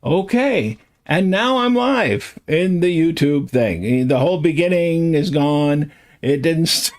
Okay. And now I'm live in the YouTube thing. The whole beginning is gone. It didn't.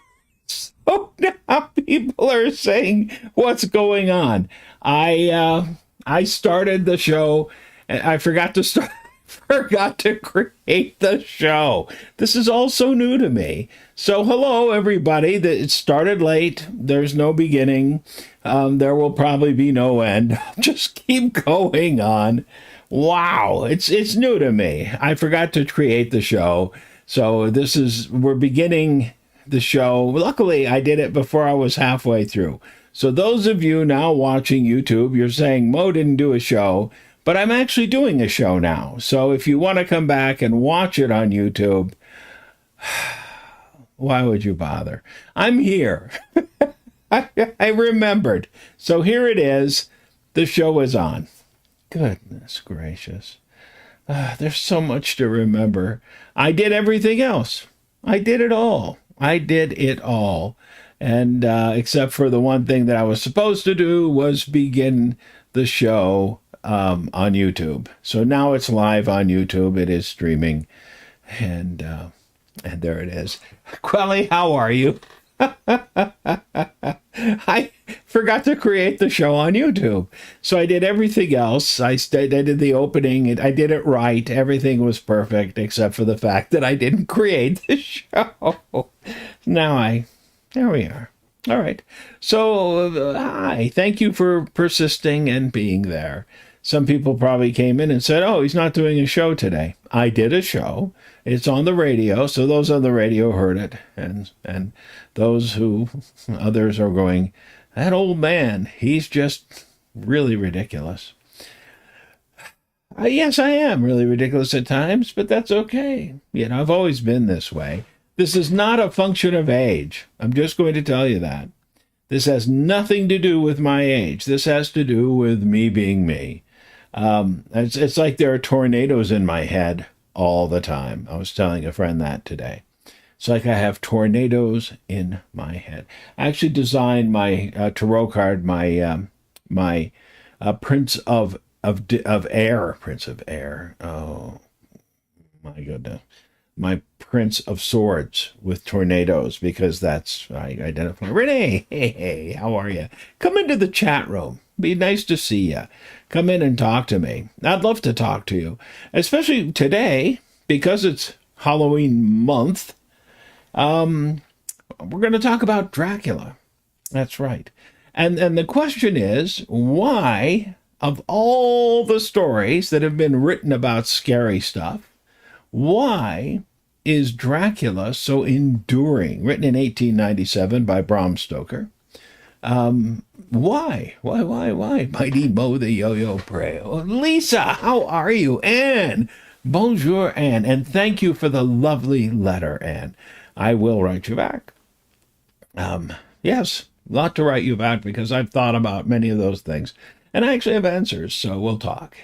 So now people are saying, "What's going on?" I started the show. And I forgot to start. Forgot to create the show. This is all so new to me. So hello, everybody. It started late. There's no beginning. There will probably be no end. Just keep going on. Wow, it's new to me. I forgot to create the show. So we're beginning the show. Luckily, I did it before I was halfway through. So those of you now watching YouTube, you're saying Mo didn't do a show, but I'm actually doing a show now. So if you want to come back and watch it on YouTube, why would you bother? I'm here. I remembered. So here it is. The show is on. Goodness gracious. There's so much to remember. I did everything else. I did it all. I did it all. And except for the one thing that I was supposed to do was begin the show on YouTube. So now it's live on YouTube. It is streaming. And there it is. Quelly, how are you? I forgot to create the show on YouTube. So I did everything else. I did the opening. I did it right. Everything was perfect except for the fact that I didn't create the show. There we are. All right. So, hi. Thank you for persisting and being there. Some people probably came in and said, oh, he's not doing a show today. I did a show. It's on the radio, so those on the radio heard it. And others are going, that old man, he's just really ridiculous. Yes, I am really ridiculous at times, but that's okay. I've always been this way. This is not a function of age. I'm just going to tell you that. This has nothing to do with my age. This has to do with me being me. It's like there are tornadoes in my head all the time. I was telling a friend that today. It's like I have tornadoes in my head. I actually designed my tarot card, my Prince of Air. Prince of Air. Oh my goodness. My Prince of Swords with tornadoes, because that's, I identify. Renee, hey, how are you? Come into the chat room. Be nice to see you. Come in and talk to me. I'd love to talk to you, especially today, because it's Halloween month. We're going to talk about Dracula. That's right. And the question is, why, of all the stories that have been written about scary stuff, why is Dracula so enduring? Written in 1897 by Bram Stoker. Why? Mighty Mo the Yo-Yo Pray. Oh, Lisa, how are you? Anne. Bonjour, Anne. And thank you for the lovely letter, Anne. I will write you back. Yes, a lot to write you back because I've thought about many of those things. And I actually have answers, so we'll talk.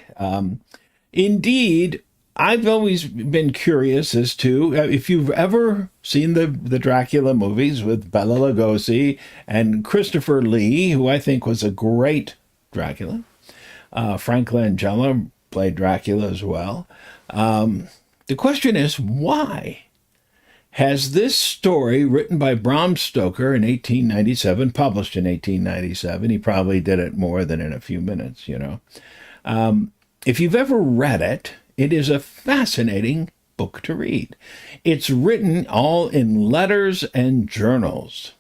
Indeed, I've always been curious as to if you've ever seen the Dracula movies with Bela Lugosi and Christopher Lee, who I think was a great Dracula. Frank Langella played Dracula as well. The question is, why has this story written by Bram Stoker in 1897, published in 1897, he probably did it more than in a few minutes, if you've ever read it, it is a fascinating book to read. It's written all in letters and journals.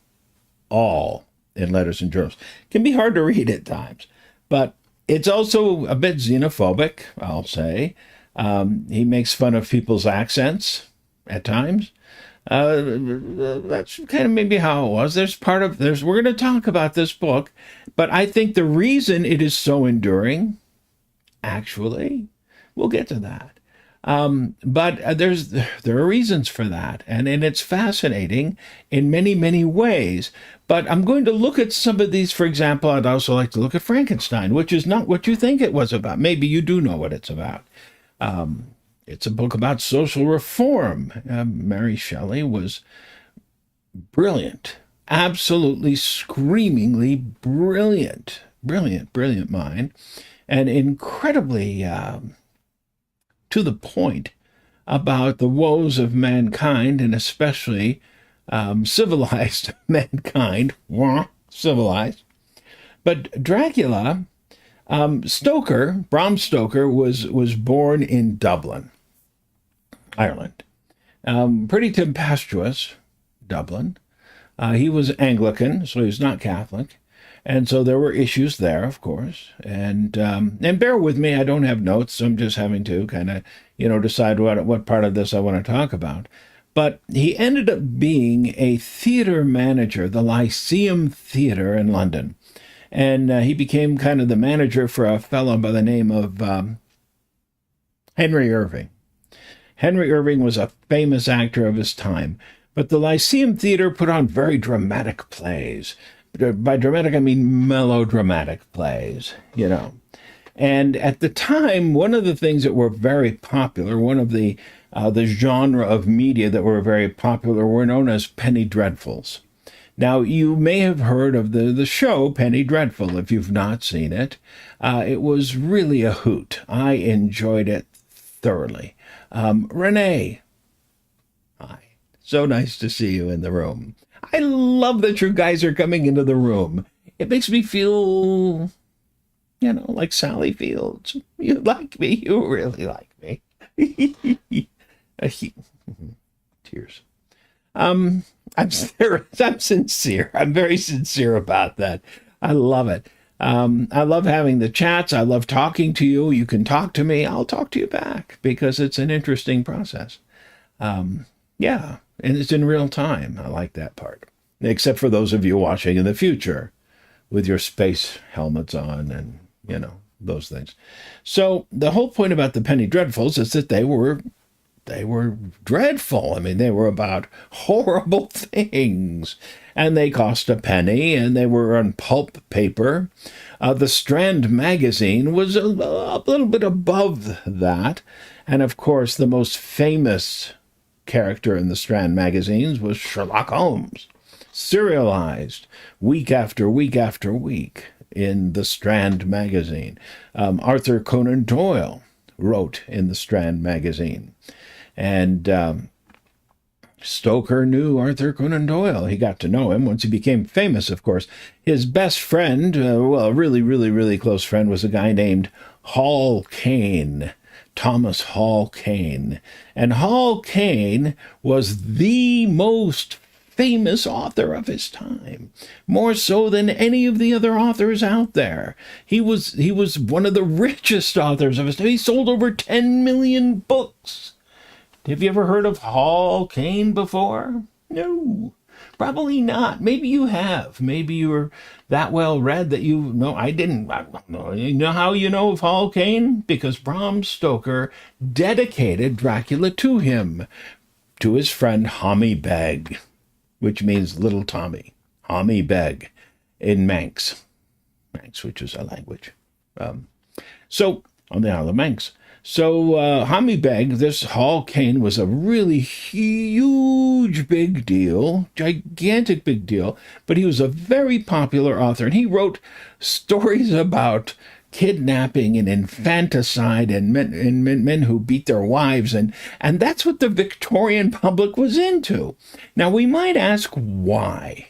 All in letters and journals. It can be hard to read at times, but it's also a bit xenophobic, I'll say. He makes fun of people's accents at times. That's kind of maybe how it was. We're going to talk about this book, but I think the reason it is so enduring, actually, we'll get to that. But there are reasons for that, and it's fascinating in many, many ways. But I'm going to look at some of these. For example, I'd also like to look at Frankenstein, which is not what you think it was about. Maybe you do know what it's about. It's a book about social reform. Mary Shelley was brilliant, absolutely screamingly brilliant mind, and incredibly to the point about the woes of mankind, and especially civilized mankind, civilized. But Dracula, Bram Stoker was born in Dublin, Ireland. Pretty tempestuous, Dublin. He was Anglican, so he was not Catholic. And so there were issues there, of course. And bear with me, I don't have notes, so I'm just having to kind of, decide what part of this I want to talk about. But he ended up being a theater manager, the Lyceum Theatre in London. And he became kind of the manager for a fellow by the name of Henry Irving. Henry Irving was a famous actor of his time. But the Lyceum Theatre put on very dramatic plays. By dramatic, I mean melodramatic plays, And at the time, one of the things that were very popular, one of the genre of media that were very popular were known as penny dreadfuls. Now, you may have heard of the show Penny Dreadful if you've not seen it. It was really a hoot. I enjoyed it thoroughly. Renee, hi. So nice to see you in the room. I love that you guys are coming into the room. It makes me feel, like Sally Fields. You like me. You really like me. Tears. I'm sincere. I'm very sincere about that. I love it. I love having the chats. I love talking to you. You can talk to me. I'll talk to you back because it's an interesting process. Yeah, and it's in real time. I like that part. Except for those of you watching in the future with your space helmets on and, those things. So the whole point about the Penny Dreadfuls is that they were dreadful. I mean, they were about horrible things. And they cost a penny, and they were on pulp paper. The Strand magazine was a little bit above that. And, of course, the most famous character in the Strand magazines was Sherlock Holmes, serialized week after week after week in the Strand magazine. Arthur Conan Doyle wrote in the Strand magazine. And Stoker knew Arthur Conan Doyle. He got to know him once he became famous, of course. His best friend, a really, really, really close friend, was a guy named Hall Caine, Thomas Hall Caine. And Hall Caine was the most famous author of his time, more so than any of the other authors out there. He was one of the richest authors of his time. He sold over 10 million books. Have you ever heard of Hall Caine before? No, probably not. Maybe you have. Maybe you were that well read that you know. I didn't. You know how you know of Hall Caine? Because Bram Stoker dedicated Dracula to him, to his friend Hommy Beg, which means little Tommy. Hommy Beg in Manx, which is a language. So on the Isle of Manx. So Hommy Beg, this Hall Caine, was a really huge big deal, gigantic big deal, but he was a very popular author, and he wrote stories about kidnapping and infanticide and men who beat their wives, and that's what the Victorian public was into. Now, we might ask why.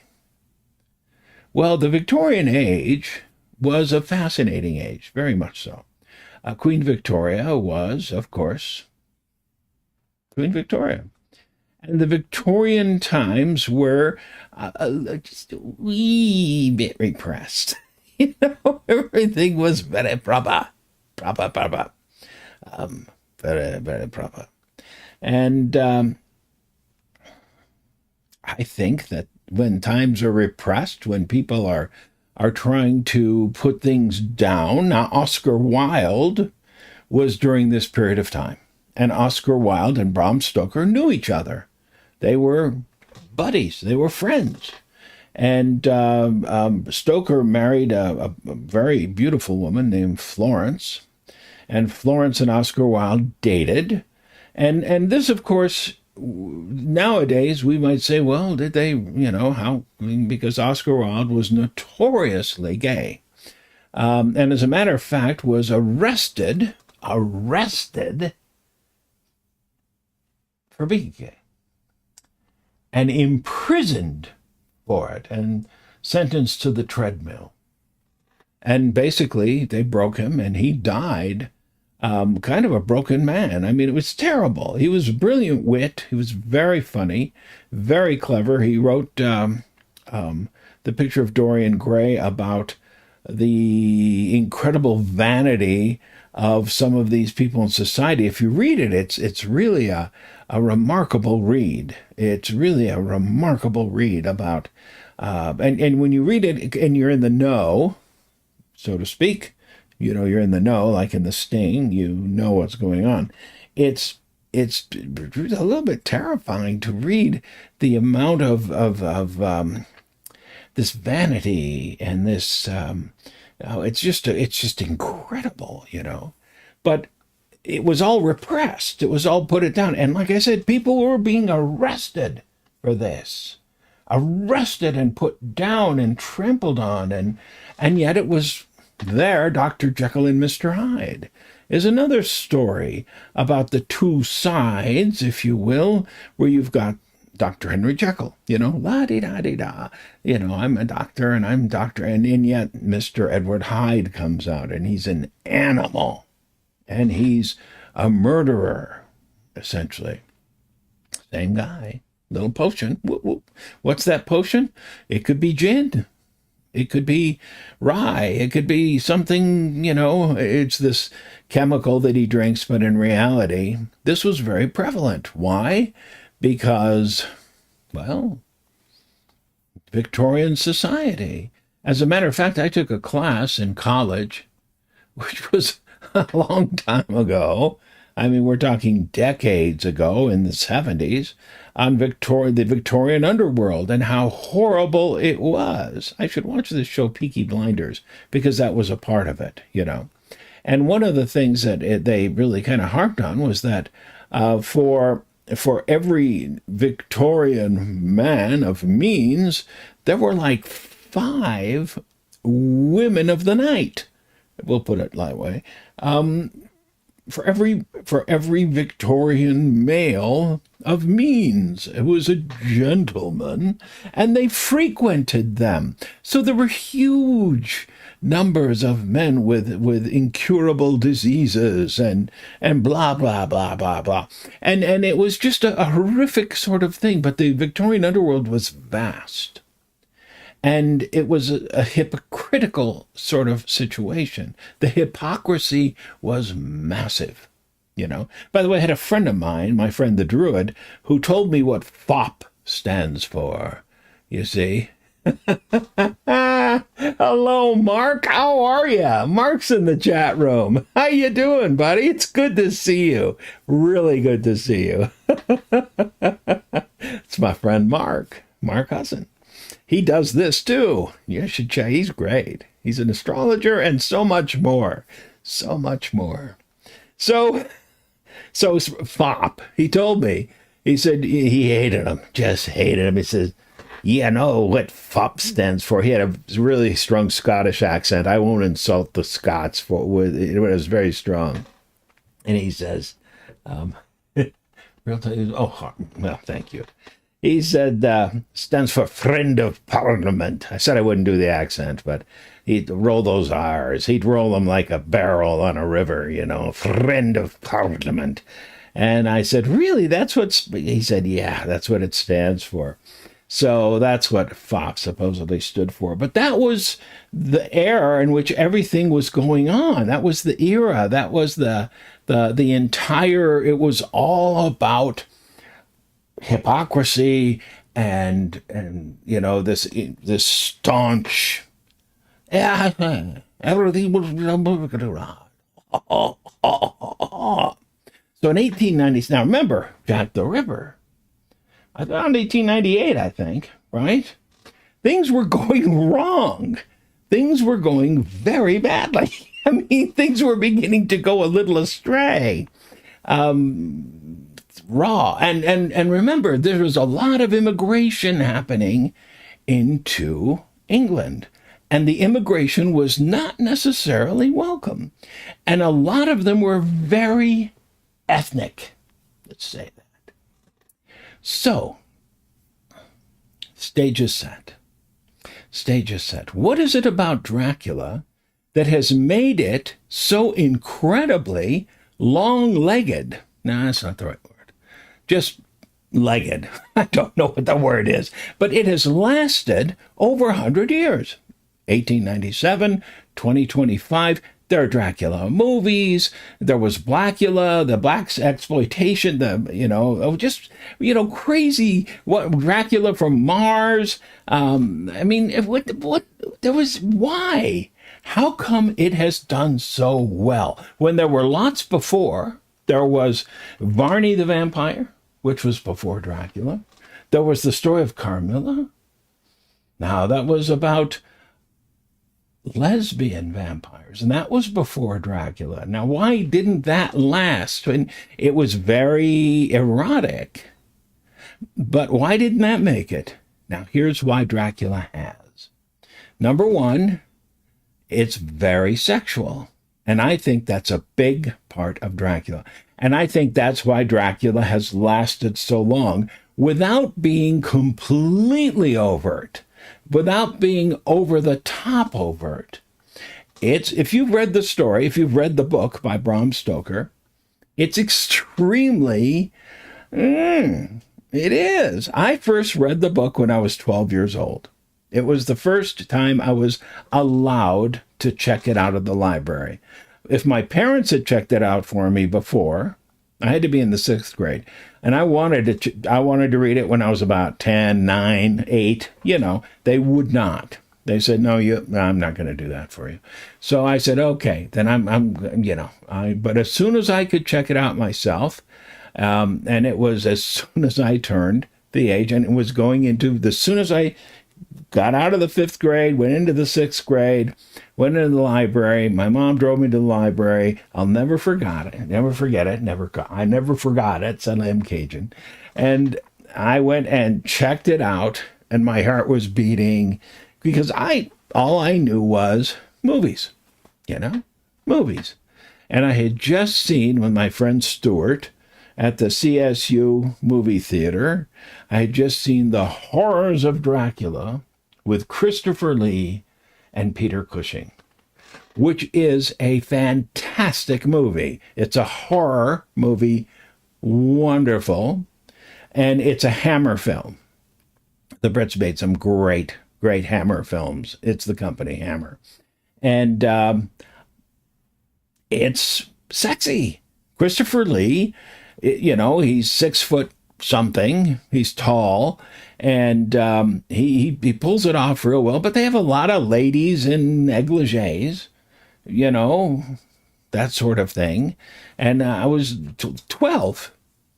Well, the Victorian age was a fascinating age, very much so. Queen Victoria was, of course, Queen Victoria. And the Victorian times were just a wee bit repressed. Everything was very proper. Very, very proper. And I think that when times are repressed, when people are trying to put things down. Now, Oscar Wilde was during this period of time, and Oscar Wilde and Bram Stoker knew each other. They were buddies. They were friends. And Stoker married a very beautiful woman named Florence, and Florence and Oscar Wilde dated. And this, of course, nowadays we might say, well, did they, because Oscar Wilde was notoriously gay. And as a matter of fact, was arrested for being gay and imprisoned for it and sentenced to the treadmill. And basically, they broke him, and he died kind of a broken man. I mean, it was terrible. He was a brilliant wit. He was very funny, very clever. He wrote The Picture of Dorian Gray about the incredible vanity of some of these people in society. If you read it, it's really a remarkable read. It's really a remarkable read about, and when you read it and you're in the know, so to speak, you know, you're in the know, like in The Sting, you know what's going on. It's a little bit terrifying to read the amount of this vanity and this, it's just incredible, you know. But it was all repressed. It was all put it down. And like I said, people were being arrested for this, arrested and put down and trampled on, and yet it was there. Dr. Jekyll and Mr. Hyde is another story about the two sides, if you will, where you've got Dr. Henry Jekyll, you know, la-di-da-di-da, you know, I'm a doctor and I'm doctor, and yet Mr. Edward Hyde comes out and he's an animal and he's a murderer, essentially. Same guy, little potion. Whoop, whoop. What's that potion? It could be gin. It could be rye. It could be something, you know, it's this chemical that he drinks, but in reality, this was very prevalent. Why? Because, well, Victorian society. As a matter of fact, I took a class in college, which was a long time ago. I mean, we're talking decades ago in the 70s, on the Victorian underworld and how horrible it was. I should watch this show, Peaky Blinders, because that was a part of it, you know. And one of the things that they really kind of harped on was that for every Victorian man of means, there were like 5 women of the night. We'll put it that way. For every Victorian male of means, it was a gentleman, and they frequented them. So there were huge numbers of men with incurable diseases and blah, blah, blah, blah, blah. And it was just a horrific sort of thing. But the Victorian underworld was vast. And it was a hypocritical sort of situation. The hypocrisy was massive, you know. By the way, I had a friend of mine, my friend the Druid, who told me what FOP stands for, you see. Hello, Mark. How are you? Mark's in the chat room. How you doing, buddy? It's good to see you. Really good to see you. It's my friend Mark Husson. He does this too. You should check. He's great. He's an astrologer and so much more. So much more. So FOP, he told me, he said he hated him, just hated him. He says, yeah, know what FOP stands for. He had a really strong Scottish accent. I won't insult the Scots it was very strong. And he says, well, thank you. He said, stands for Friend of Parliament. I said I wouldn't do the accent, but he'd roll those R's. He'd roll them like a barrel on a river, you know, Friend of Parliament. And I said, really, he said, yeah, that's what it stands for. So that's what FOP supposedly stood for. But that was the era in which everything was going on. That was the era. That was the entire, it was all about hypocrisy and you know, this staunch, everything was around. So in 1890s, now remember, Jack the Ripper, around 1898, I think, right? Things were going wrong. Things were going very badly. I mean, things were beginning to go a little astray. Raw. And remember, there was a lot of immigration happening into England. And the immigration was not necessarily welcome. And a lot of them were very ethnic. Let's say that. So, stage is set. Stage is set. What is it about Dracula that has made it so incredibly long-legged? No, that's not the right word. Just legged. I don't know what the word is. But it has lasted over 100 years. 1897, 2025. There are Dracula movies. There was Blackula, the black exploitation, crazy, what, Dracula from Mars. Why? How come it has done so well? When there were lots before, there was Varney the Vampire, which was before Dracula. There was the story of Carmilla. Now, that was about lesbian vampires, and that was before Dracula. Now, why didn't that last? And it was very erotic, but why didn't that make it? Now, here's why Dracula has. Number one, it's very sexual, and I think that's a big part of Dracula. And I think that's why Dracula has lasted so long without being completely overt, without being over the top overt. If you've read the story, if you've read the book by Bram Stoker, it's extremely, it is. I first read the book when I was 12 years old. It was the first time I was allowed to check it out of the library. If my parents had checked it out for me before, I had to be in the 6th grade, and I wanted to read it when I was about 10, 9, 8. They would not. They said, no, I'm not going to do that for you. So I said, okay, then but as soon as I could check it out myself, and it was as soon as I turned the age, and it was going into, as soon as I got out of the 5th grade, went into the 6th grade, went into the library. My mom drove me to the library. I'll never forget it. I never forgot it, said I'm Cajun. And I went and checked it out, and my heart was beating because all I knew was movies, movies. And I had just seen with my friend Stuart at the CSU movie theater, I had just seen The Horrors of Dracula with Christopher Lee and Peter Cushing, which is a fantastic movie. It's a horror movie, wonderful, and it's a Hammer film. The Brits made some great Hammer films. It's the company Hammer. And it's sexy. Christopher Lee, he's 6 foot something. He's tall, and he pulls it off real well. But they have a lot of ladies in negligees, that sort of thing. And I was 12.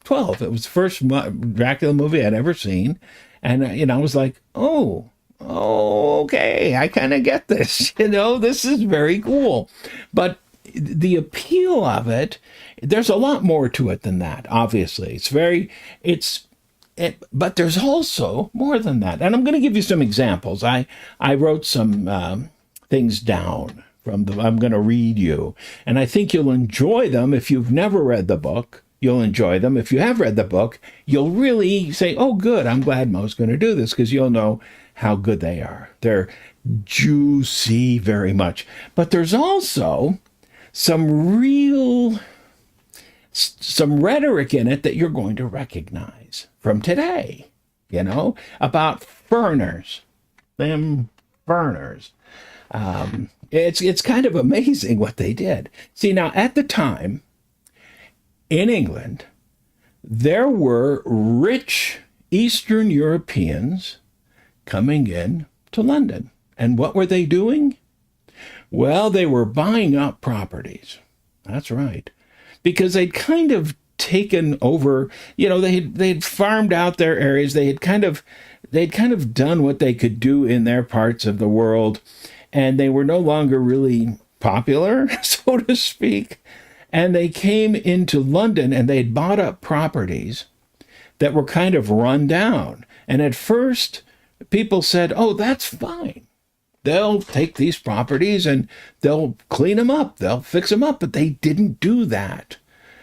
It was the first Dracula movie I'd ever seen, and I was like, oh, okay, I kind of get this. This is very cool. But the appeal of it, there's a lot more to it than that, obviously. But there's also more than that. And I'm going to give you some examples. I wrote some things down I'm going to read you. And I think you'll enjoy them. If you've never read the book, you'll enjoy them. If you have read the book, you'll really say, oh, good, I'm glad Mo's going to do this, because you'll know how good they are. They're juicy very much. But there's also some rhetoric in it that you're going to recognize from today, about foreigners, them foreigners. It's kind of amazing what they did. See, now at the time in England, there were rich Eastern Europeans coming in to London. And what were they doing? Well, they were buying up properties. That's right. Because they'd kind of taken over, they'd farmed out their areas. They'd kind of done what they could do in their parts of the world, and they were no longer really popular, so to speak. And they came into London, and they'd bought up properties that were kind of run down. And at first, people said, oh, that's fine. They'll take these properties and they'll clean them up. They'll fix them up. But they didn't do that.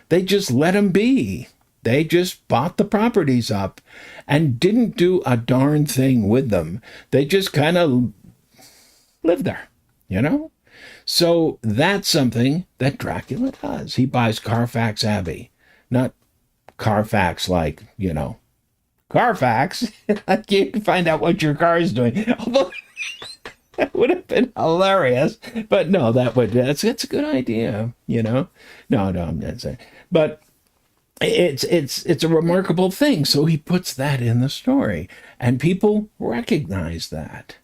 They just let them be. They just bought the properties up and didn't do a darn thing with them. They just kind of lived there, you know? So that's something that Dracula does. He buys Carfax Abbey, not Carfax like, you know, Carfax. You can find out what your car is doing. Although that would have been hilarious. But no, that's a good idea, you know? No, I'm not saying. But it's a remarkable thing. So he puts that in the story, and people recognize that.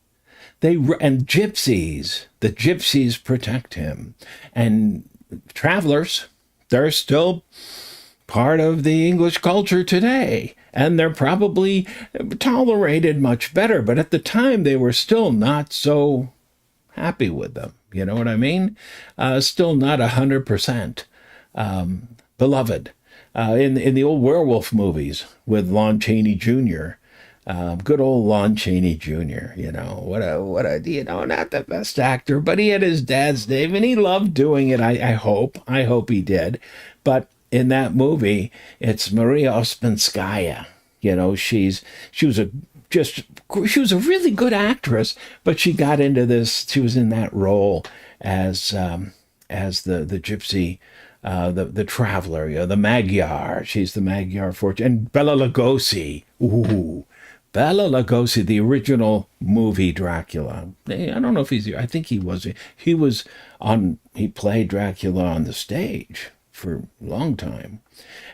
And gypsies, the gypsies protect him. And travelers, they're still part of the English culture today. And they're probably tolerated much better. But at the time, they were still not so happy with them. You know what I mean? Still not 100% beloved. In the old werewolf movies with Lon Chaney Jr., good old Lon Chaney Jr., you know, what a, you know, not the best actor, but he had his dad's name and he loved doing it. I hope he did. But in that movie, it's Maria Ospinskaya. You know, she was a really good actress, but she got into this. She was in that role as the gypsy, the traveler, you know, the Magyar. She's the Magyar fortune, and Bela Lugosi. Ooh. Bela Lugosi, the original movie Dracula. I don't know if I think he was. He played Dracula on the stage for a long time.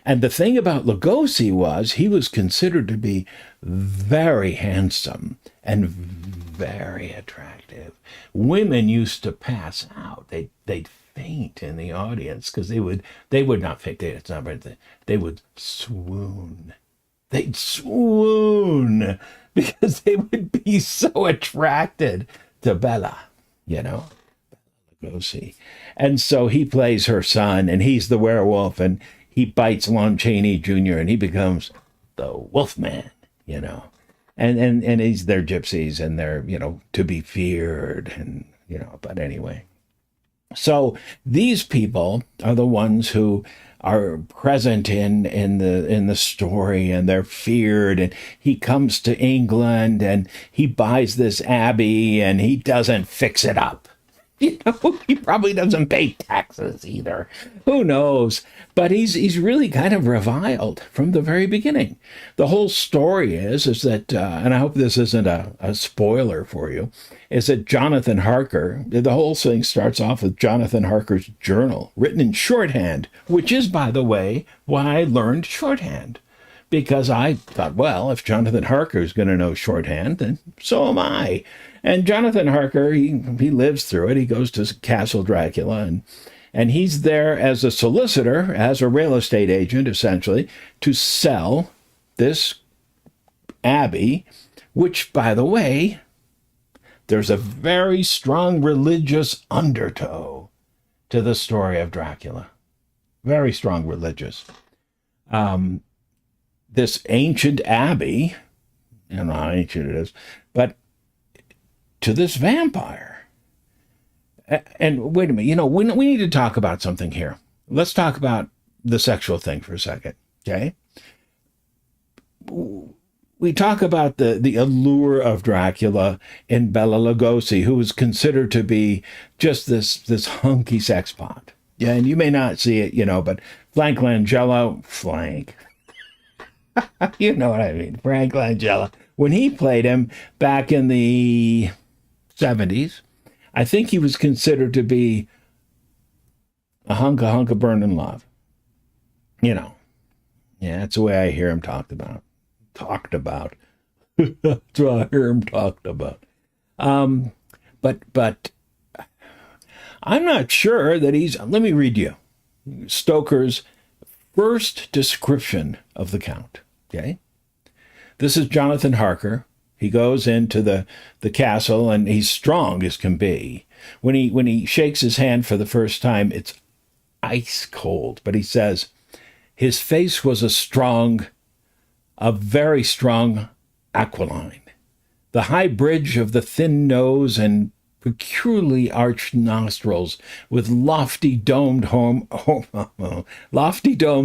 And the thing about Lugosi was he was considered to be very handsome and very attractive. Women used to pass out. They'd faint in the audience because they would not faint. It's not right. They would swoon. They'd swoon because they would be so attracted to Bela, you know, Lugosi. And so he plays her son, and he's the werewolf, and he bites Lon Chaney Jr., and he becomes the Wolfman, you know. And they're gypsies, and they're, you know, to be feared, and, you know, but anyway. So these people are the ones who are present in the story, and they're feared, and he comes to England and he buys this abbey and he doesn't fix it up. You know, he probably doesn't pay taxes either. Who knows? But he's really kind of reviled from the very beginning. The whole story is that, and I hope this isn't a spoiler for you, is that Jonathan Harker, the whole thing starts off with Jonathan Harker's journal, written in shorthand, which is, by the way, why I learned shorthand. Because I thought, well, if Jonathan Harker is going to know shorthand, then so am I. And Jonathan Harker, he lives through it. He goes to Castle Dracula, and he's there as a solicitor, as a real estate agent, essentially, to sell this abbey, which, by the way, there's a very strong religious undertow to the story of Dracula. Very strong religious. This ancient abbey, I don't know how ancient it is, but to this vampire. And wait a minute, you know, we need to talk about something here. Let's talk about the sexual thing for a second, okay? We talk about the allure of Dracula in Bela Lugosi, who is considered to be just this hunky sex pot. Yeah, and you may not see it, you know, but Frank Langella, you know what I mean, Frank Langella. When he played him back in the 70s, I think he was considered to be a hunk of burning love. You know. Yeah, that's the way I hear him talked about. That's what I hear him talked about. But I'm not sure that he's... Let me read you Stoker's first description of the Count. Okay? This is Jonathan Harker. He goes into the castle, and he's strong as can be. When he shakes his hand for the first time, it's ice cold. But he says, his face was a very strong aquiline. The high bridge of the thin nose and peculiarly arched nostrils, with lofty domed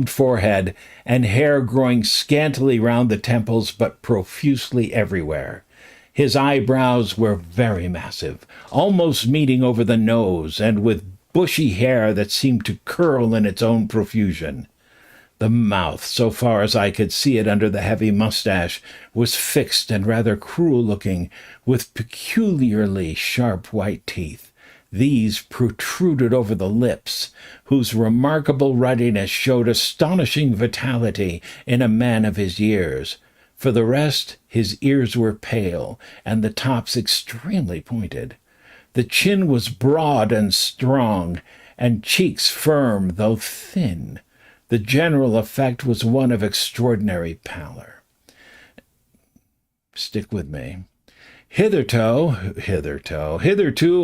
forehead, and hair growing scantily round the temples but profusely everywhere. His eyebrows were very massive, almost meeting over the nose, and with bushy hair that seemed to curl in its own profusion. The mouth, so far as I could see it under the heavy mustache, was fixed and rather cruel-looking, with peculiarly sharp white teeth. These protruded over the lips, whose remarkable ruddiness showed astonishing vitality in a man of his years. For the rest, his ears were pale, and the tops extremely pointed. The chin was broad and strong, and cheeks firm, though thin. The general effect was one of extraordinary pallor. Stick with me. Hitherto,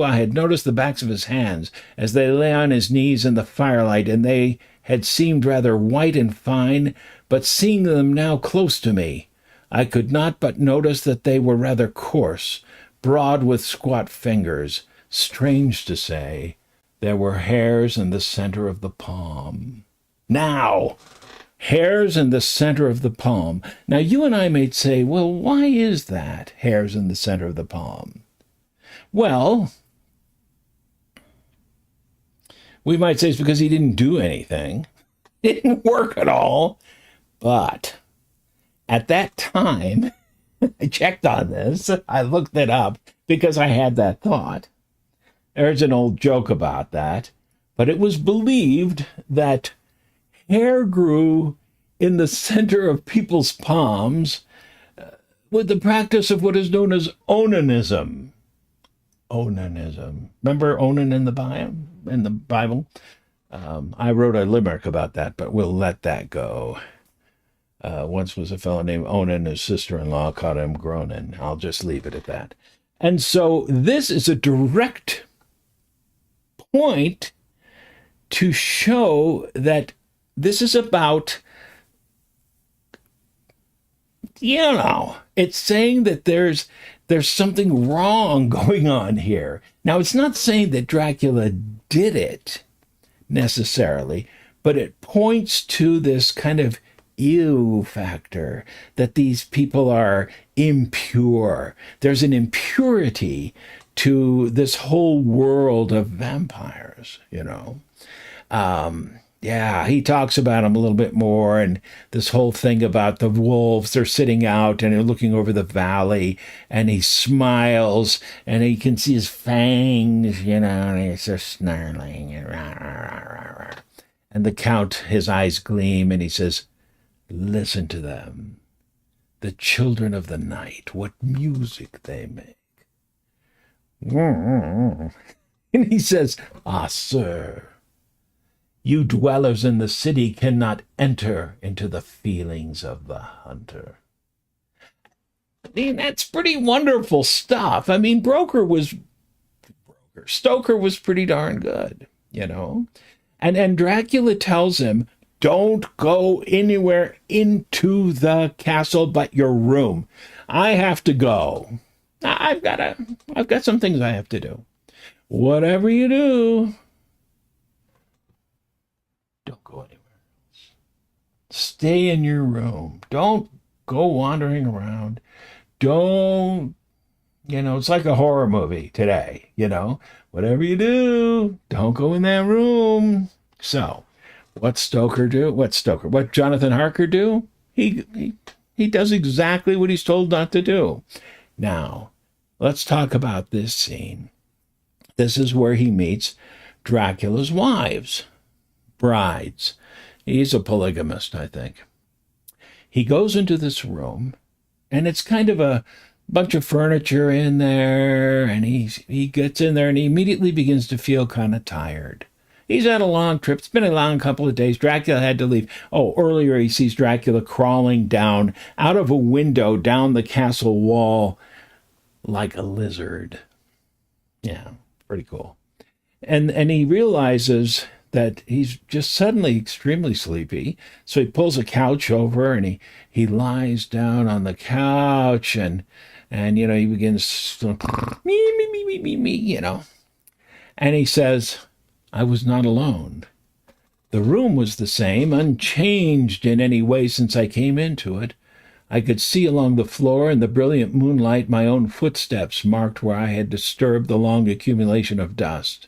I had noticed the backs of his hands as they lay on his knees in the firelight, and they had seemed rather white and fine, but seeing them now close to me, I could not but notice that they were rather coarse, broad with squat fingers. Strange to say, there were hairs in the center of the palm. Now, hairs in the center of the palm. Now, you and I may say, well, why is that, hairs in the center of the palm? Well, we might say it's because he didn't do anything. It didn't work at all. But at that time, I checked on this. I looked it up because I had that thought. There's an old joke about that. But it was believed that hair grew in the center of people's palms with the practice of what is known as onanism. Onanism. Remember Onan in the Bible? I wrote a limerick about that, but we'll let that go. Once was a fellow named Onan, his sister-in-law caught him groaning. I'll just leave it at that. And so this is a direct point to show that this is about, it's saying that there's something wrong going on here. Now, it's not saying that Dracula did it necessarily, but it points to this kind of ew factor, that these people are impure. There's an impurity to this whole world of vampires, Yeah, he talks about them a little bit more, and this whole thing about the wolves, they're sitting out and they're looking over the valley, and he smiles, and he can see his fangs, and he's just snarling. And the Count, his eyes gleam, and he says, listen to them, the children of the night, what music they make. And he says, ah, sir, you dwellers in the city cannot enter into the feelings of the hunter. I mean, that's pretty wonderful stuff. I mean, Stoker was pretty darn good, And Dracula tells him, don't go anywhere into the castle but your room. I have to go. I've got some things I have to do. Whatever you do, don't go anywhere else. Stay in your room. Don't go wandering around. Don't, it's like a horror movie today, Whatever you do, don't go in that room. So, what Jonathan Harker do? He does exactly what he's told not to do. Now, let's talk about this scene. This is where he meets Dracula's brides. He's a polygamist, I think. He goes into this room, and it's kind of a bunch of furniture in there, and he gets in there, and he immediately begins to feel kind of tired. He's had a long trip. It's been a long couple of days. Dracula had to leave. Oh, earlier he sees Dracula crawling down out of a window down the castle wall like a lizard. Yeah, pretty cool. And he realizes that he's just suddenly extremely sleepy. So he pulls a couch over and he lies down on the couch, and And, he begins, me, and he says, I was not alone. The room was the same, unchanged in any way since I came into it. I could see along the floor in the brilliant moonlight my own footsteps marked where I had disturbed the long accumulation of dust.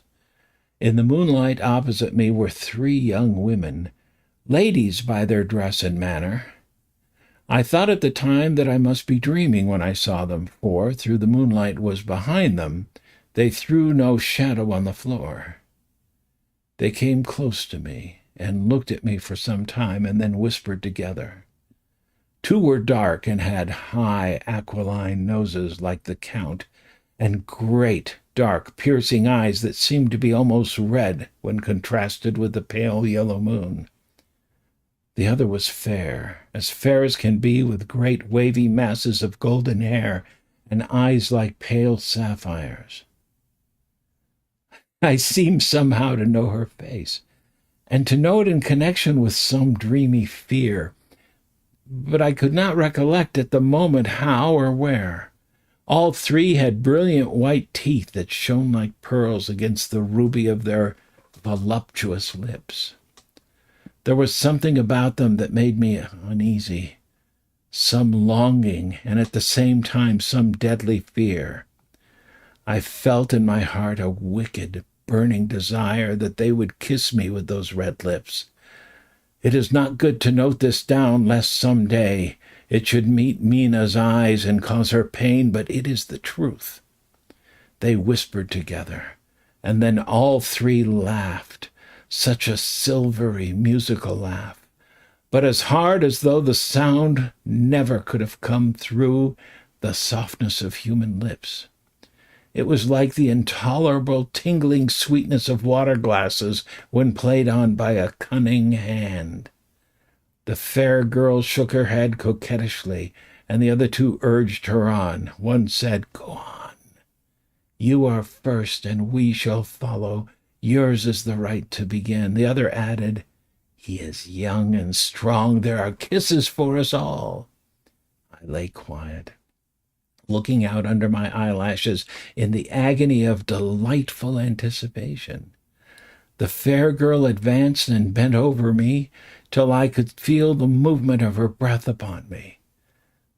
In the moonlight opposite me were 3 young women, ladies by their dress and manner. I thought at the time that I must be dreaming when I saw them, for, though the moonlight was behind them, they threw no shadow on the floor. They came close to me and looked at me for some time and then whispered together. 2 were dark and had high aquiline noses like the Count, and great, dark, piercing eyes that seemed to be almost red when contrasted with the pale yellow moon. The other was fair as can be, with great wavy masses of golden hair and eyes like pale sapphires. I seemed somehow to know her face, and to know it in connection with some dreamy fear, but I could not recollect at the moment how or where. All 3 had brilliant white teeth that shone like pearls against the ruby of their voluptuous lips. There was something about them that made me uneasy, some longing, and at the same time some deadly fear. I felt in my heart a wicked, burning desire that they would kiss me with those red lips. It is not good to note this down, lest some day it should meet Mina's eyes and cause her pain, but it is the truth. They whispered together, and then all 3 laughed, such a silvery, musical laugh, but as hard as though the sound never could have come through the softness of human lips. It was like the intolerable tingling sweetness of water glasses when played on by a cunning hand. The fair girl shook her head coquettishly, and the other 2 urged her on. One said, Go on. You are first, and we shall follow. Yours is the right to begin. The other added, He is young and strong. There are kisses for us all. I lay quiet, looking out under my eyelashes in the agony of delightful anticipation. The fair girl advanced and bent over me till I could feel the movement of her breath upon me.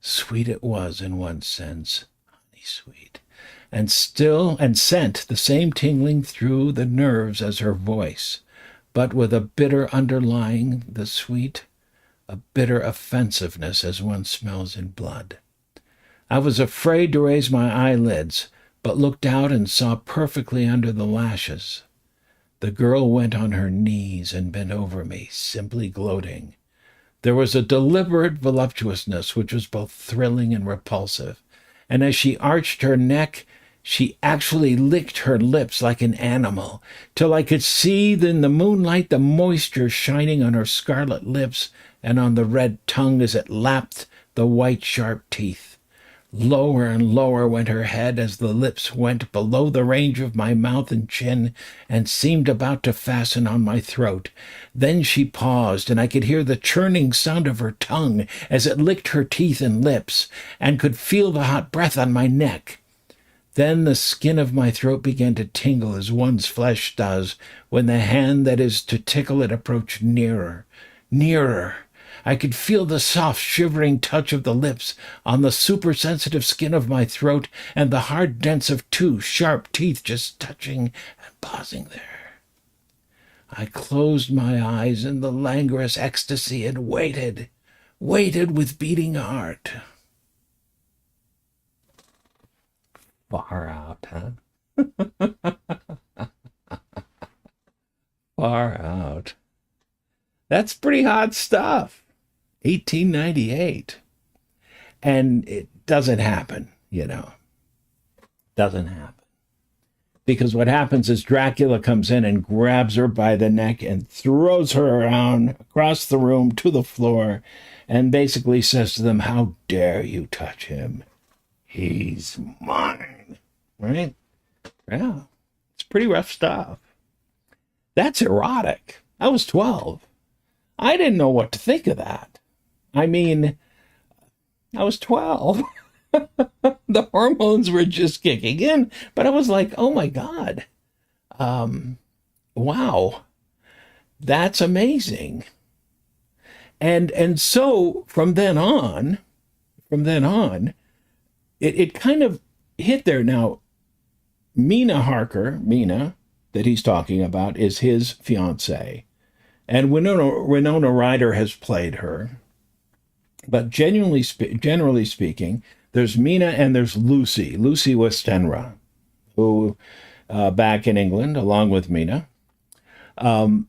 Sweet it was in one sense, honey sweet, and sent the same tingling through the nerves as her voice, but with a bitter underlying the sweet, a bitter offensiveness as one smells in blood. I was afraid to raise my eyelids, but looked out and saw perfectly under the lashes. The girl went on her knees and bent over me, simply gloating. There was a deliberate voluptuousness which was both thrilling and repulsive, and as she arched her neck, she actually licked her lips like an animal, till I could see in the moonlight the moisture shining on her scarlet lips and on the red tongue as it lapped the white sharp teeth. Lower and lower went her head as the lips went below the range of my mouth and chin and seemed about to fasten on my throat. Then she paused, and I could hear the churning sound of her tongue as it licked her teeth and lips, and could feel the hot breath on my neck. Then the skin of my throat began to tingle as one's flesh does when the hand that is to tickle it approached nearer, nearer. I could feel the soft, shivering touch of the lips on the supersensitive skin of my throat, and the hard dents of 2 sharp teeth just touching and pausing there. I closed my eyes in the languorous ecstasy and waited with beating heart. Far out, huh? Far out. That's pretty hot stuff. 1898. And it doesn't happen, Doesn't happen. Because what happens is Dracula comes in and grabs her by the neck and throws her around across the room to the floor and basically says to them, How dare you touch him? He's mine. Right? Yeah. It's pretty rough stuff. That's erotic. I was 12. I didn't know what to think of that. I mean, I was 12. The hormones were just kicking in, but I was like, oh my God, wow, that's amazing. And so from then on, it kind of hit there. Now, Mina, that he's talking about, is his fiancée. And Winona Ryder has played her. But generally speaking, there's Mina and there's Lucy Westenra, who, back in England, along with Mina,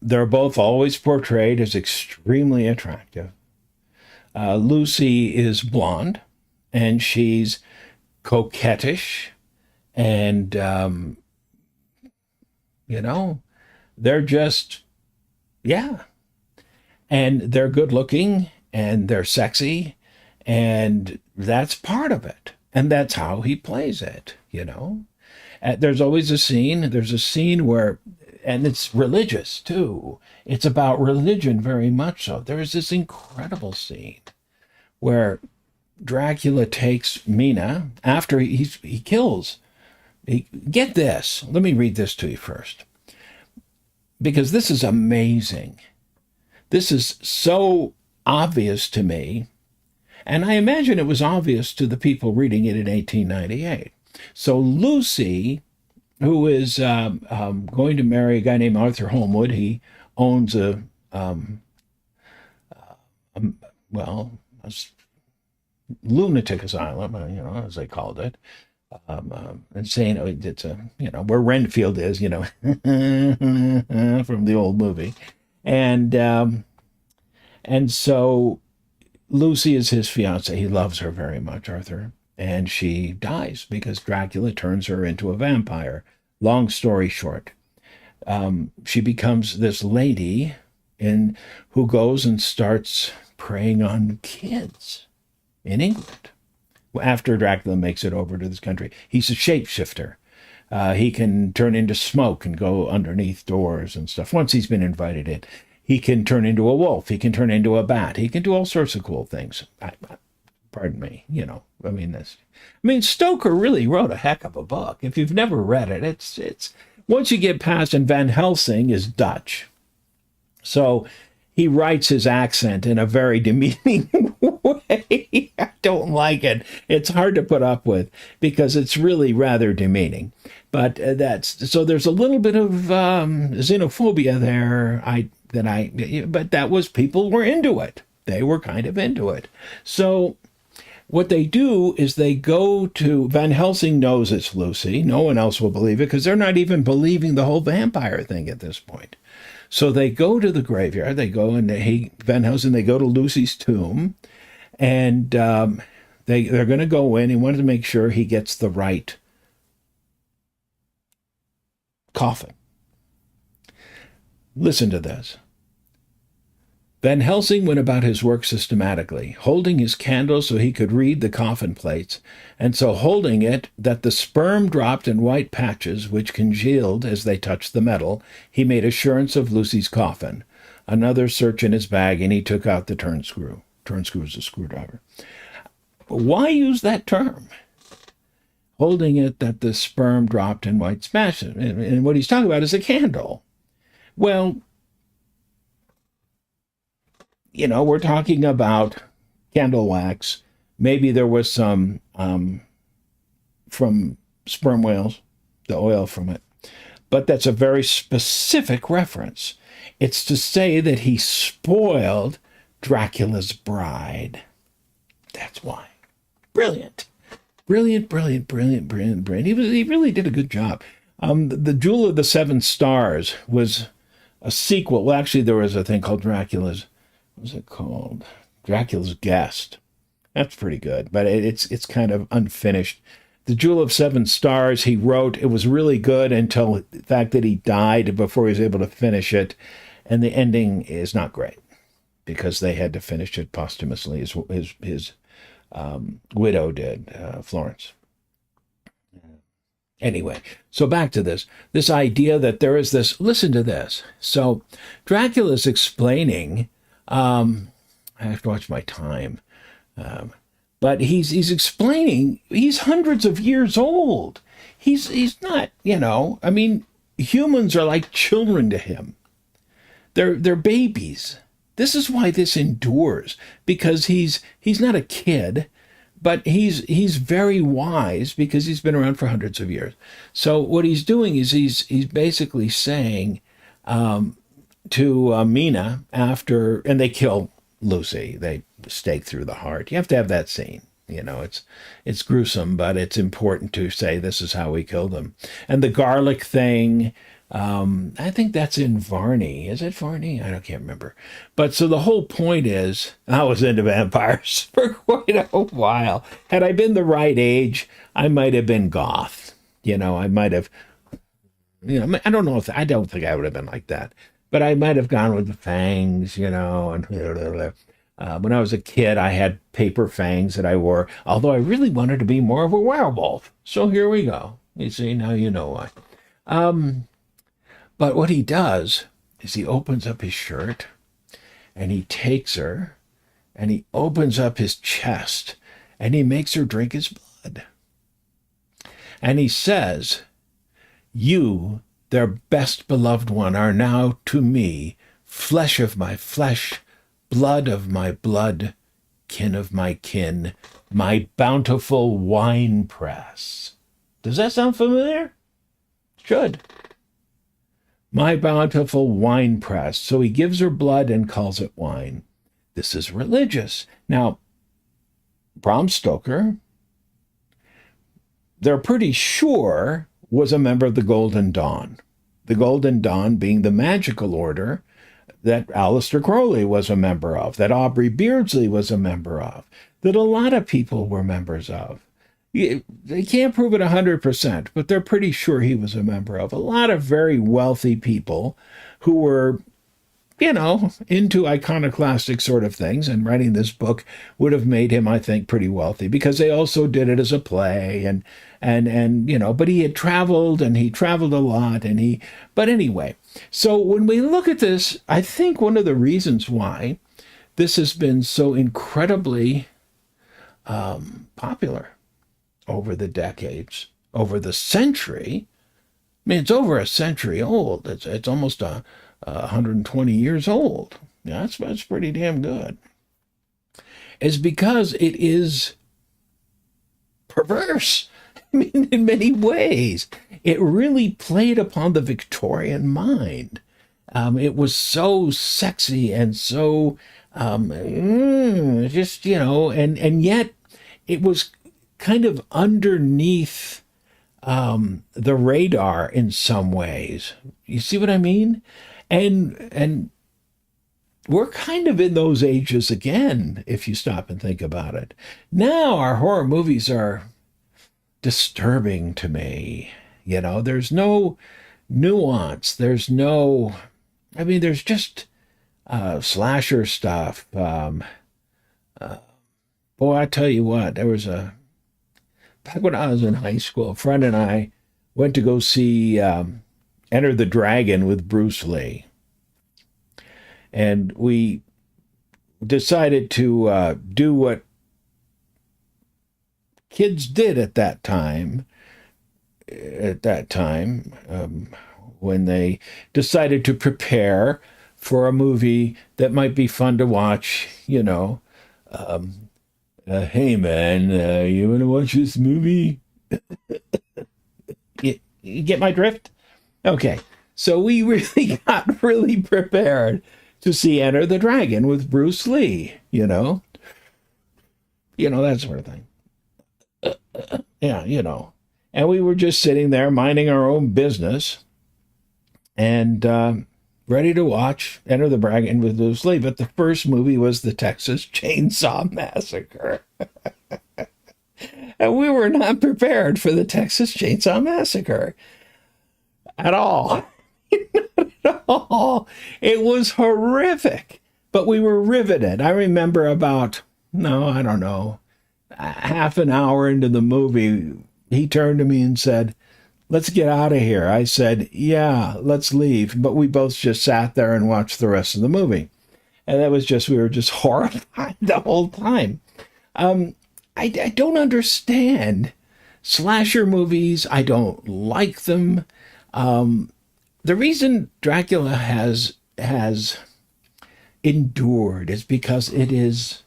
they're both always portrayed as extremely attractive. Lucy is blonde, and she's coquettish, and, they're just, yeah. And they're good looking, and they're sexy, and that's part of it. And that's how he plays it. There's always there's a scene where, and it's religious too. It's about religion very much so. There is this incredible scene where Dracula takes Mina after he kills. Get this. Let me read this to you first, because this is amazing. This is so obvious to me, and I imagine it was obvious to the people reading it in 1898. So Lucy, who is going to marry a guy named Arthur Holmwood, he owns a lunatic asylum, as they called it, and saying it's where Renfield is, from the old movie, and so Lucy is his fiancée. He loves her very much, Arthur, and she dies because Dracula turns her into a vampire. Long story short, she becomes this lady who goes and starts preying on kids in England. After Dracula makes it over to this country, he's a shapeshifter. He can turn into smoke and go underneath doors and stuff. Once he's been invited in, he can turn into a wolf. He can turn into a bat. He can do all sorts of cool things. Pardon me. Stoker really wrote a heck of a book. If you've never read it, it's once you get past, and Van Helsing is Dutch, so he writes his accent in a very demeaning way. I don't like it. It's hard to put up with because it's really rather demeaning. But so there's a little bit of xenophobia there. But that was, people were into it. They were kind of into it. So what they do is they go to, Van Helsing knows it's Lucy. No one else will believe it because they're not even believing the whole vampire thing at this point. So they go to the graveyard. They go and Van Helsing, they go to Lucy's tomb, and they're going to go in. He wanted to make sure he gets the right coffin. Listen to this. Van Helsing went about his work systematically, holding his candle so he could read the coffin plates, and so holding it that the sperm dropped in white patches which congealed as they touched the metal. He made assurance of Lucy's coffin. Another search in his bag, and he took out the turn screw. Turn screw is a screwdriver. Why use that term? Holding it that the sperm dropped in white patches. And what he's talking about is a candle. Well, we're talking about candle wax. Maybe there was some from sperm whales, the oil from it. But that's a very specific reference. It's to say that he spoiled Dracula's bride. That's why. Brilliant. Brilliant. He really did a good job. The Jewel of the Seven Stars was a sequel. Well, actually, there was a thing called Dracula's, what was it called? Dracula's Guest. That's pretty good, but it's kind of unfinished. The Jewel of Seven Stars, he wrote, it was really good until the fact that he died before he was able to finish it, and the ending is not great because they had to finish it posthumously. His widow did, Florence. Anyway, so back to this idea that there is this, listen to this. So Dracula's explaining, I have to watch my time. But he's explaining he's hundreds of years old. He's not, I mean, humans are like children to him. They're babies. This is why this endures, because he's not a kid, but he's very wise because he's been around for hundreds of years. So what he's doing is he's basically saying to Mina after, and they kill Lucy. They stake through the heart. You have to have that scene. It's gruesome, but it's important to say this is how we killed him. And the garlic thing, I think that's in Varney. Is it Varney? I can't remember. But so the whole point is, I was into vampires for quite a while. Had I been the right age, I might have been goth. I might have, I don't know I don't think I would have been like that. But I might have gone with the fangs, and when I was a kid, I had paper fangs that I wore, although I really wanted to be more of a werewolf. So here we go. You see, now you know why. But what he does is he opens up his shirt and he takes her and he opens up his chest and he makes her drink his blood. And he says, "You, their best beloved one, are now to me flesh of my flesh, blood of my blood, kin of my kin, my bountiful wine press." Does that sound familiar? Should. My bountiful wine press. So he gives her blood and calls it wine. This is religious. Now, Bram Stoker, they're pretty sure, was a member of the Golden Dawn. The Golden Dawn being the magical order that Aleister Crowley was a member of, that Aubrey Beardsley was a member of, that a lot of people were members of. They can't prove it 100%, but they're pretty sure he was a member of. A lot of very wealthy people who were, into iconoclastic sort of things, and writing this book would have made him, I think, pretty wealthy, because they also did it as a play, and but he had traveled, and he traveled a lot, but anyway. So when we look at this, I think one of the reasons why this has been so incredibly popular over the decades, over the century. I mean, it's over a century old. It's almost 120 years old. Yeah, that's pretty damn good. Is because it is perverse. I mean, in many ways, it really played upon the Victorian mind. It was so sexy and so just, and yet it was kind of underneath the radar in some ways. You see what I mean? And we're kind of in those ages again, if you stop and think about it. Now our horror movies are disturbing to me. There's no nuance. There's just slasher stuff. Boy, I tell you what, back when I was in high school, a friend and I went to go see Enter the Dragon with Bruce Lee. And we decided to do what kids did at that time, when they decided to prepare for a movie that might be fun to watch, hey man, you want to watch this movie? you get my drift? Okay, so we really got prepared to see Enter the Dragon with Bruce Lee, that sort of thing. And we were just sitting there minding our own business and ready to watch Enter the Dragon with Bruce Lee. But the first movie was the Texas Chainsaw Massacre. And we were not prepared for the Texas Chainsaw Massacre at all. Not at all. It was horrific, but we were riveted. I remember half an hour into the movie, he turned to me and said, "Let's get out of here." I said, "Yeah, let's leave." But we both just sat there and watched the rest of the movie. And we were just horrified the whole time. I don't understand slasher movies. I don't like them. The reason Dracula has endured is because it's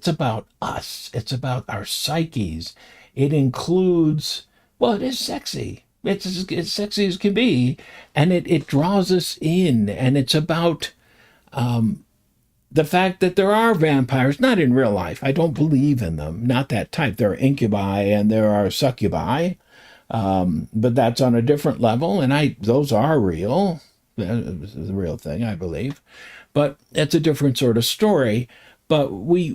about us. It's about our psyches. It includes, well, it is sexy. It's as sexy as can be, and it draws us in, and it's about the fact that there are vampires, not in real life. I don't believe in them, not that type. There are incubi and there are succubi, but that's on a different level, and those are real. This is a real thing, I believe, but it's a different sort of story. But we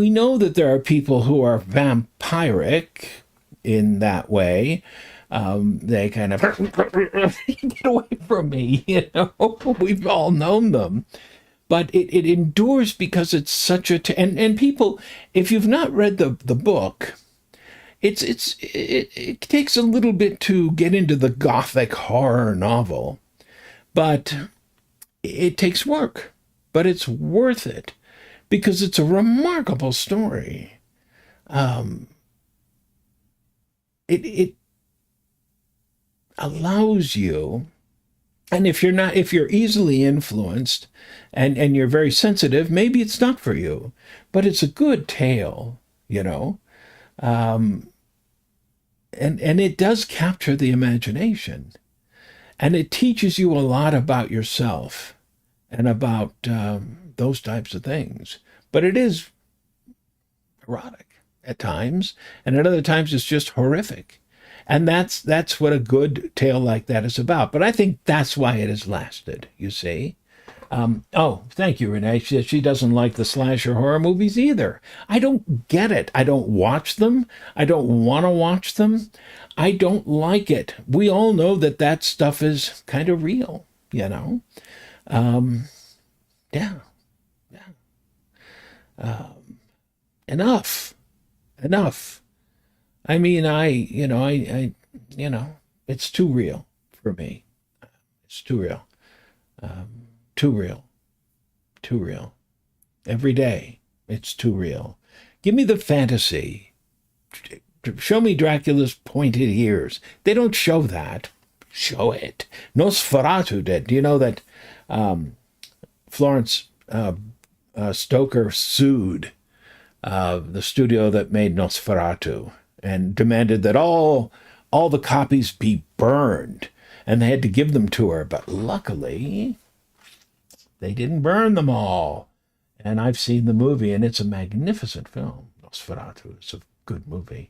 know that there are people who are vampiric in that way. They kind of get away from me, you know. We've all known them, but it endures because it's such and people. If you've not read the book, it takes a little bit to get into the gothic horror novel, but it takes work, but it's worth it because it's a remarkable story. It allows you, and if you're easily influenced and you're very sensitive, maybe it's not for you, but it's a good tale, you know. And it does capture the imagination, and it teaches you a lot about yourself and about those types of things. But it is erotic at times, and at other times it's just horrific. And that's what a good tale like that is about. But I think that's why it has lasted, you see. Oh, thank you, Renee. She doesn't like the slasher horror movies either. I don't get it. I don't watch them. I don't want to watch them. I don't like it. We all know that stuff is kind of real, you know. Yeah. Enough. I mean, I it's too real for me. It's too real. Too real. Too real. Every day, it's too real. Give me the fantasy. Show me Dracula's pointed ears. They don't show that. Show it. Nosferatu did. Do you know that Florence Stoker sued the studio that made Nosferatu and demanded that all the copies be burned, and they had to give them to her. But luckily, they didn't burn them all. And I've seen the movie, and it's a magnificent film. Nosferatu. It's a good movie.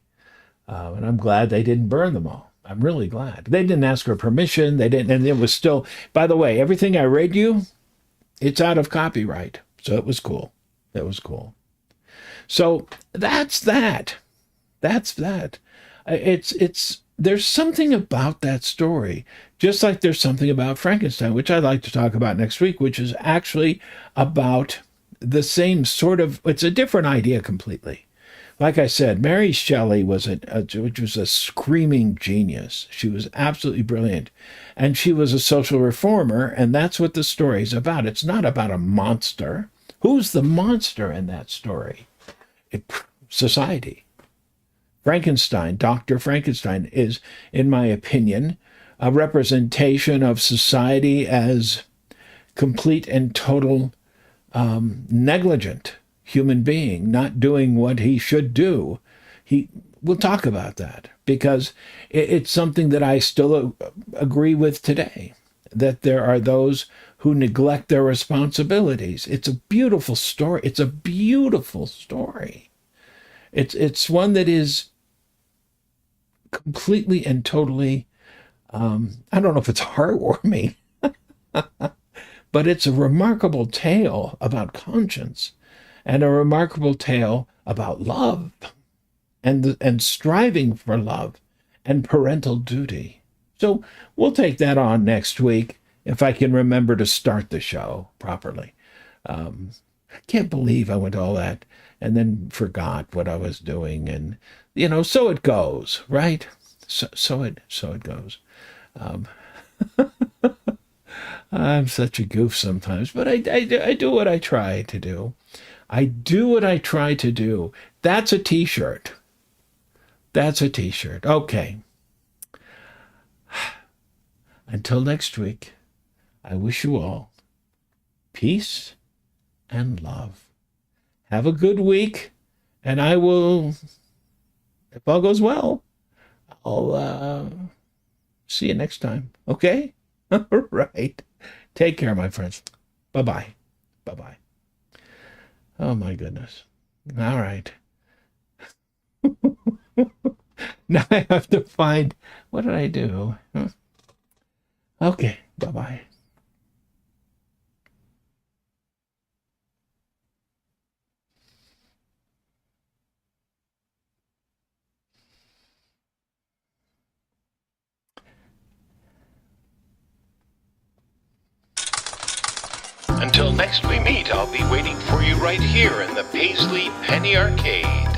And I'm glad they didn't burn them all. I'm really glad. They didn't ask her permission. They didn't, and it was still, by the way, everything I read you, it's out of copyright. So it was cool. It was cool. So that's that. There's something about that story, just like there's something about Frankenstein, which I'd like to talk about next week, which is actually about the same sort of, it's a different idea completely. Like I said, Mary Shelley was a screaming genius. She was absolutely brilliant. And she was a social reformer, and that's what the story is about. It's not about a monster. Who's the monster in that story? Society. Frankenstein, Dr. Frankenstein, is, in my opinion, a representation of society as complete and total negligent human being, not doing what he should do. We'll talk about that because it's something that I still agree with today, that there are those who neglect their responsibilities. It's a beautiful story. It's a beautiful story. It's one that is completely and totally, I don't know if it's heartwarming, but it's a remarkable tale about conscience and a remarkable tale about love and striving for love and parental duty. So we'll take that on next week if I can remember to start the show properly. I can't believe I went all that and then forgot what I was doing. And, so it goes, right? So it goes. I'm such a goof sometimes, but I do what I try to do. I do what I try to do. That's a t-shirt. That's a t-shirt. Okay. Until next week, I wish you all peace and love. Have a good week, and I will, if all goes well, I'll see you next time. Okay? All right. Take care, my friends. Bye-bye. Bye-bye. Oh, my goodness. All right. Now I have to find, what did I do? Okay. Bye-bye. Until next we meet, I'll be waiting for you right here in the Paisley Penny Arcade.